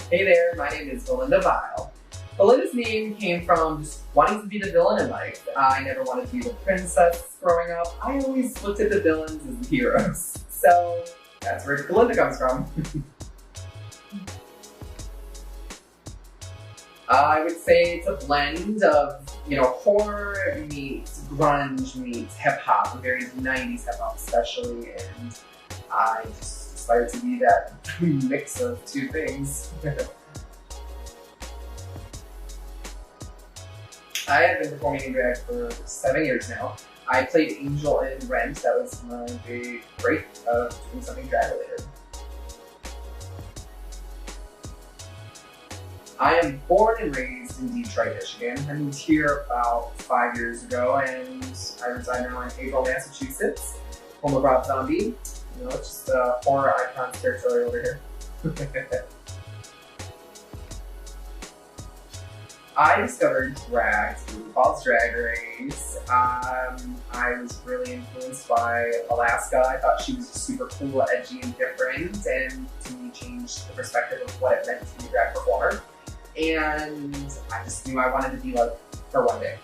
Hey there, my name is Villinda. Villinda's name came from just wanting to be the villain in life. I never wanted to be the princess growing up. I always looked at the villains as the heroes. So that's where Villinda comes from. I would say it's a blend of, horror meets grunge meets hip hop, very 90s hip hop especially, and I just aspired to be that mix of two things. I have been performing in drag for 7 years now. I played Angel in Rent. That was my big break of doing something drag related. I am born and raised in Detroit, Michigan. I moved here about 5 years ago, and I reside now in Haverhill, Massachusetts, home of Rob Zombie. It's just a horror icon territory over here. I discovered drag through RuPaul's Drag Race. I was really influenced by Alaska. I thought she was super cool, edgy, and different, and to me changed the perspective of what it meant to be a drag performer. And I just knew I wanted to be like her one day.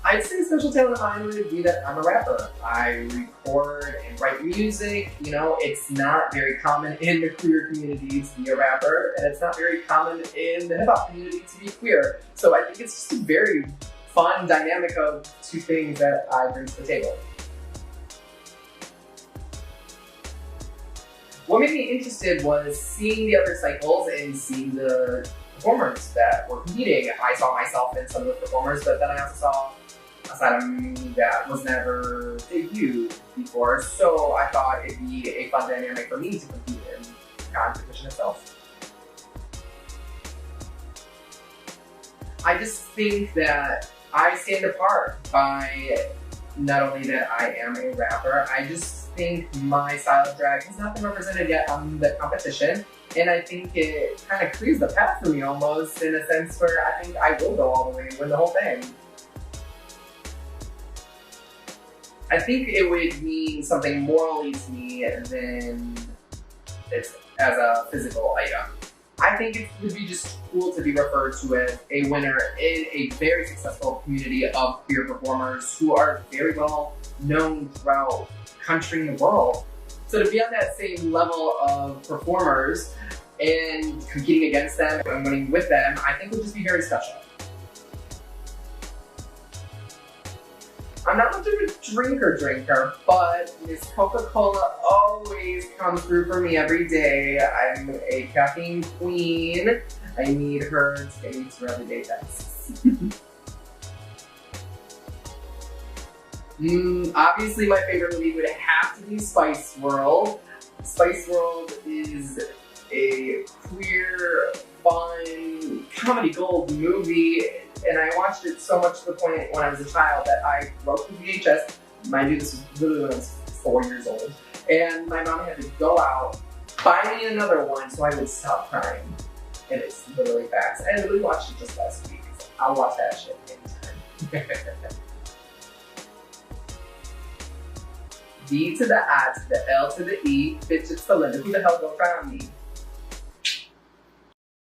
I'd say a special talent of mine would be that I'm a rapper. I record and write music. It's not very common in the queer community to be a rapper, and it's not very common in the hip-hop community to be queer. So I think it's just a very fun dynamic of two things that I bring to the table. What made me interested was seeing the other cycles and seeing the performers that were competing. I saw myself in some of the performers, but then I also saw a side of me that was never debuted before, so I thought it'd be a fun dynamic for me to compete in the competition itself. I just think that I stand apart by not only that I am a rapper, I just think my style of drag has not been represented yet on the competition, and I think it kind of clears the path for me almost, in a sense where I think I will go all the way and win the whole thing. I think it would mean something morally to me than it's as a physical item. I think it would be just cool to be referred to as a winner in a very successful community of queer performers who are very well known throughout the country and the world. So to be on that same level of performers and competing against them and winning with them, I think would just be very special. I'm not much of a drinker, but Miss Coca-Cola always comes through for me every day. I'm a caffeine queen. I need her to get me through everyday tasks. Obviously my favorite movie would have to be Spice World. Spice World is a queer, fun, comedy gold movie. And I watched it so much to the point when I was a child that I broke the VHS. Mind you, this was literally when I was 4 years old. And my mom had to go out, buy me another one so I would stop crying. And it's literally facts. I literally watched it just last week. So I'll watch that shit anytime. D to the I to the L to the E. Bitch, it's Villinda. Who the hell gonna find me?